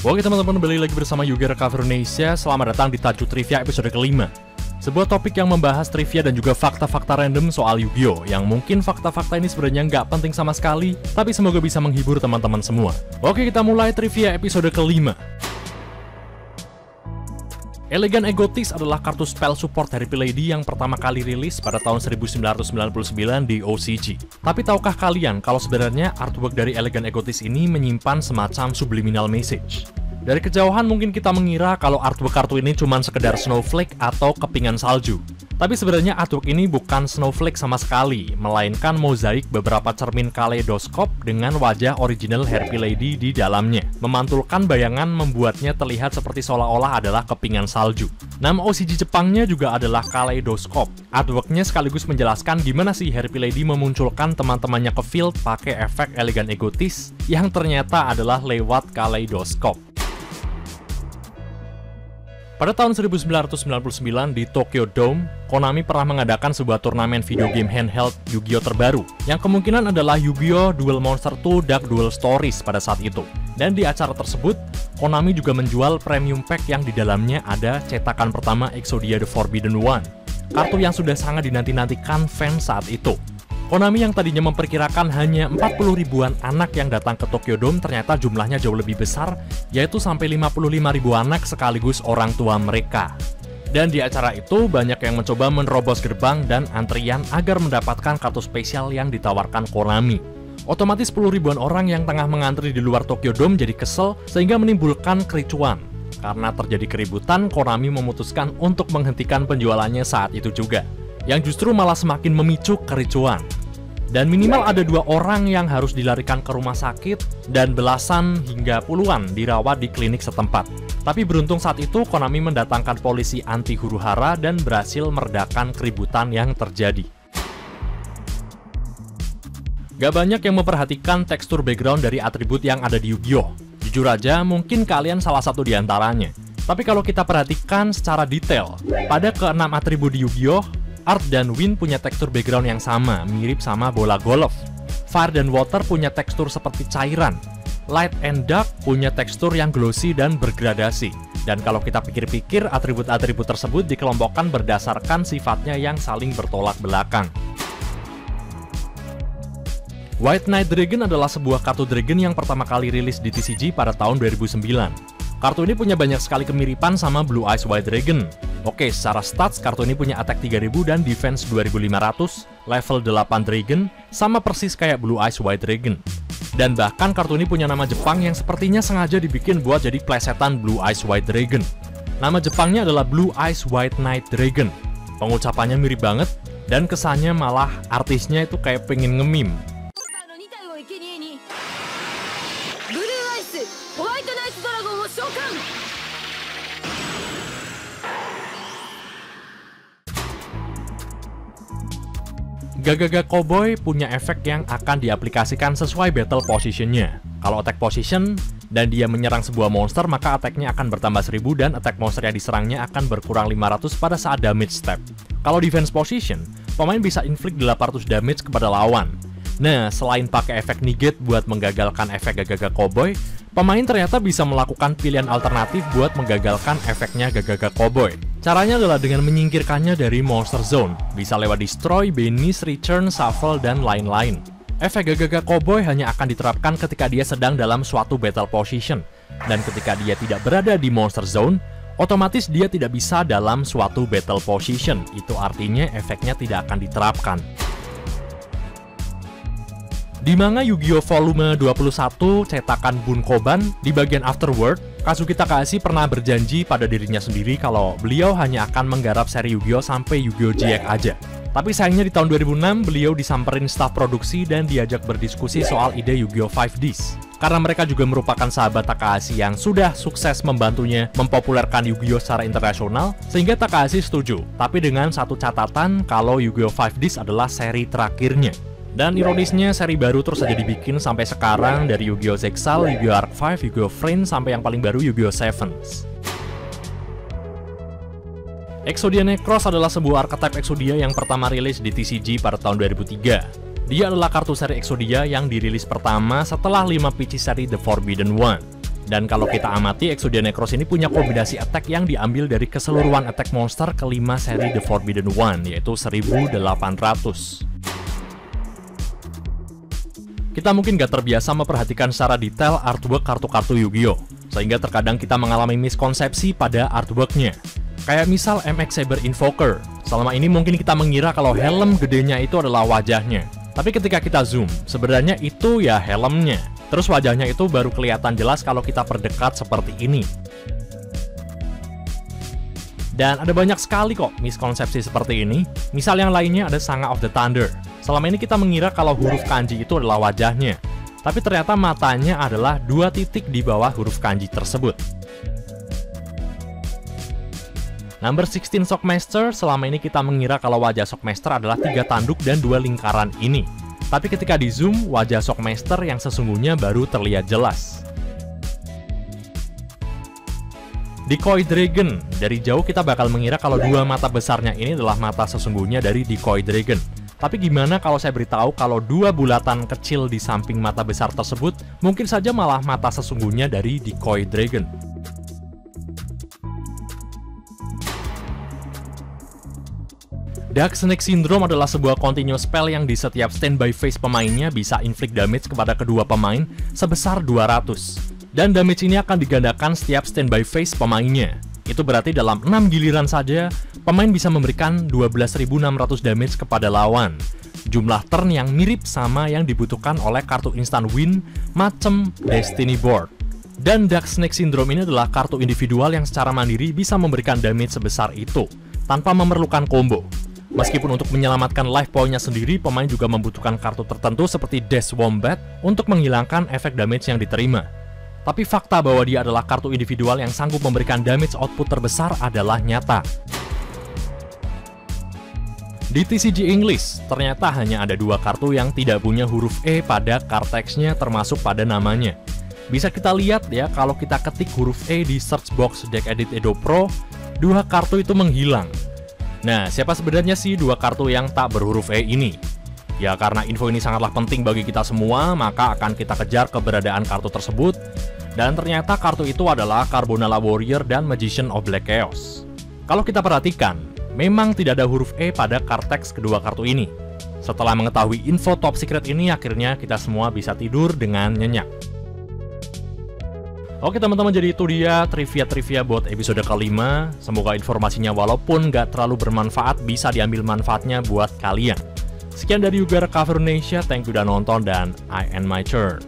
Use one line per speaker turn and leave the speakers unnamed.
Oke teman-teman, kembali lagi bersama Yugi Recover Indonesia. Selamat datang di Tajuk Trivia episode kelima. Sebuah topik yang membahas trivia dan juga fakta-fakta random soal Yu-Gi-Oh! Yang mungkin fakta-fakta ini sebenarnya nggak penting sama sekali, tapi semoga bisa menghibur teman-teman semua. Oke, kita mulai trivia episode kelima. Elegant Egotis adalah kartu spell support Harpy Lady yang pertama kali rilis pada tahun 1999 di OCG. Tapi tahukah kalian kalau sebenarnya artwork dari Elegant Egotis ini menyimpan semacam subliminal message? Dari kejauhan mungkin kita mengira kalau artwork kartu ini cuma sekedar snowflake atau kepingan salju. Tapi sebenarnya artwork ini bukan snowflake sama sekali, melainkan mozaik beberapa cermin kaleidoskop dengan wajah original Harpy Lady di dalamnya. Memantulkan bayangan membuatnya terlihat seperti seolah-olah adalah kepingan salju. Nama OCG Jepangnya juga adalah kaleidoskop. Artworknya sekaligus menjelaskan gimana sih Harpy Lady memunculkan teman-temannya ke field pakai efek Elegant Egotis yang ternyata adalah lewat kaleidoskop. Pada tahun 1999 di Tokyo Dome, Konami pernah mengadakan sebuah turnamen video game handheld Yu-Gi-Oh! Terbaru, yang kemungkinan adalah Yu-Gi-Oh! Duel Monster 2 Dark Duel Stories pada saat itu. Dan di acara tersebut, Konami juga menjual premium pack yang di dalamnya ada cetakan pertama Exodia The Forbidden One, kartu yang sudah sangat dinanti-nantikan fans saat itu. Konami yang tadinya memperkirakan hanya 40 ribuan anak yang datang ke Tokyo Dome ternyata jumlahnya jauh lebih besar, yaitu sampai 55 ribu anak sekaligus orang tua mereka. Dan di acara itu banyak yang mencoba menerobos gerbang dan antrian agar mendapatkan kartu spesial yang ditawarkan Konami. Otomatis 10 ribuan orang yang tengah mengantri di luar Tokyo Dome jadi kesel sehingga menimbulkan kericuan. Karena terjadi keributan, Konami memutuskan untuk menghentikan penjualannya saat itu juga, yang justru malah semakin memicu kericuan. Dan minimal ada 2 orang yang harus dilarikan ke rumah sakit dan belasan hingga puluhan dirawat di klinik setempat. Tapi beruntung saat itu Konami mendatangkan polisi anti huru-hara dan berhasil meredakan keributan yang terjadi. Gak banyak yang memperhatikan tekstur background dari atribut yang ada di Yu-Gi-Oh! Jujur aja, mungkin kalian salah satu di antaranya. Tapi kalau kita perhatikan secara detail, pada ke-6 atribut di Yu-Gi-Oh! Earth dan Wind punya tekstur background yang sama, mirip sama bola golf. Fire dan Water punya tekstur seperti cairan. Light and Dark punya tekstur yang glossy dan bergradasi. Dan kalau kita pikir-pikir, atribut-atribut tersebut dikelompokkan berdasarkan sifatnya yang saling bertolak belakang. White Knight Dragon adalah sebuah kartu dragon yang pertama kali rilis di TCG pada tahun 2009. Kartu ini punya banyak sekali kemiripan sama Blue Eyes White Dragon. Oke, secara stats, kartu ini punya attack 3000 dan defense 2500, level 8 Dragon, sama persis kayak Blue Eyes White Dragon. Dan bahkan kartu ini punya nama Jepang yang sepertinya sengaja dibikin buat jadi plesetan Blue Eyes White Dragon. Nama Jepangnya adalah Blue Eyes White Knight Dragon. Pengucapannya mirip banget, dan kesannya malah artisnya itu kayak pengen nge-meme. Gagaga Cowboy punya efek yang akan diaplikasikan sesuai battle positionnya. Kalau attack position dan dia menyerang sebuah monster, maka attack-nya akan bertambah 1000 dan attack monster yang diserangnya akan berkurang 500 pada saat damage step. Kalau defense position, pemain bisa inflict 800 damage kepada lawan. Nah, selain pakai efek negate buat menggagalkan efek Gagaga Cowboy, pemain ternyata bisa melakukan pilihan alternatif buat menggagalkan efeknya Gagaga Cowboy. Caranya adalah dengan menyingkirkannya dari monster zone, bisa lewat destroy, banish, return, shuffle, dan lain-lain. Efek Gagaga Cowboy hanya akan diterapkan ketika dia sedang dalam suatu battle position, dan ketika dia tidak berada di monster zone, otomatis dia tidak bisa dalam suatu battle position. Itu artinya efeknya tidak akan diterapkan. Di manga Yu-Gi-Oh! Volume 21 cetakan Bunkoban, di bagian Afterword, Kazuki Takahashi pernah berjanji pada dirinya sendiri kalau beliau hanya akan menggarap seri Yu-Gi-Oh! Sampai Yu-Gi-Oh! GX aja. Tapi sayangnya di tahun 2006, beliau disamperin staf produksi dan diajak berdiskusi soal ide Yu-Gi-Oh! 5Ds. Karena mereka juga merupakan sahabat Takahashi yang sudah sukses membantunya mempopulerkan Yu-Gi-Oh! Secara internasional, sehingga Takahashi setuju. Tapi dengan satu catatan kalau Yu-Gi-Oh! 5Ds adalah seri terakhirnya. Dan ironisnya, seri baru terus saja dibikin sampai sekarang, dari Yu-Gi-Oh! Zexal, Yu-Gi-Oh! Arc 5, Yu-Gi-Oh! Friends, sampai yang paling baru Yu-Gi-Oh! Sevens. Exodia Necros adalah sebuah archetype Exodia yang pertama rilis di TCG pada tahun 2003. Dia adalah kartu seri Exodia yang dirilis pertama setelah 5 PC seri The Forbidden One. Dan kalau kita amati, Exodia Necros ini punya kombinasi attack yang diambil dari keseluruhan attack monster kelima seri The Forbidden One, yaitu 1800. Kita mungkin gak terbiasa memperhatikan secara detail artwork kartu-kartu Yu-Gi-Oh! Sehingga terkadang kita mengalami miskonsepsi pada artworknya. Kayak misal MX Saber Invoker. Selama ini mungkin kita mengira kalau helm gedenya itu adalah wajahnya. Tapi ketika kita zoom, sebenarnya itu ya helmnya. Terus wajahnya itu baru kelihatan jelas kalau kita perdekat seperti ini. Dan ada banyak sekali kok miskonsepsi seperti ini. Misal yang lainnya ada Sanga of the Thunder. Selama ini kita mengira kalau huruf kanji itu adalah wajahnya. Tapi ternyata matanya adalah 2 titik di bawah huruf kanji tersebut. Number 16 Shockmaster, selama ini kita mengira kalau wajah Shockmaster adalah 3 tanduk dan 2 lingkaran ini. Tapi ketika di zoom, wajah Shockmaster yang sesungguhnya baru terlihat jelas. Decoy Dragon, dari jauh kita bakal mengira kalau 2 mata besarnya ini adalah mata sesungguhnya dari Decoy Dragon. Tapi gimana kalau saya beritahu kalau 2 bulatan kecil di samping mata besar tersebut mungkin saja malah mata sesungguhnya dari Decoy Dragon. Dark Snake Syndrome adalah sebuah continuous spell yang di setiap standby phase pemainnya bisa inflict damage kepada kedua pemain sebesar 200. Dan damage ini akan digandakan setiap standby phase pemainnya. Itu berarti dalam 6 giliran saja, pemain bisa memberikan 12.600 damage kepada lawan. Jumlah turn yang mirip sama yang dibutuhkan oleh kartu instant win macam Destiny Board. Dan Dark Snake Syndrome ini adalah kartu individual yang secara mandiri bisa memberikan damage sebesar itu, tanpa memerlukan combo. Meskipun untuk menyelamatkan life point-nya sendiri, pemain juga membutuhkan kartu tertentu seperti Death Wombat untuk menghilangkan efek damage yang diterima. Tapi fakta bahwa dia adalah kartu individual yang sanggup memberikan damage output terbesar adalah nyata. Di TCG English, ternyata hanya ada 2 kartu yang tidak punya huruf E pada card text-nya termasuk pada namanya. Bisa kita lihat ya, kalau kita ketik huruf E di search box Deck Edit Edo Pro, 2 kartu itu menghilang. Nah, siapa sebenarnya sih 2 kartu yang tak berhuruf E ini? Ya, karena info ini sangatlah penting bagi kita semua, maka akan kita kejar keberadaan kartu tersebut. Dan ternyata kartu itu adalah Carbonella Warrior dan Magician of Black Chaos. Kalau kita perhatikan, memang tidak ada huruf E pada card text kedua kartu ini. Setelah mengetahui info top secret ini, akhirnya kita semua bisa tidur dengan nyenyak. Oke teman-teman, jadi itu dia trivia-trivia buat episode kelima. Semoga informasinya walaupun nggak terlalu bermanfaat, bisa diambil manfaatnya buat kalian. Sekian dari Yuga Recover Indonesia, thank you udah nonton dan I end my turn.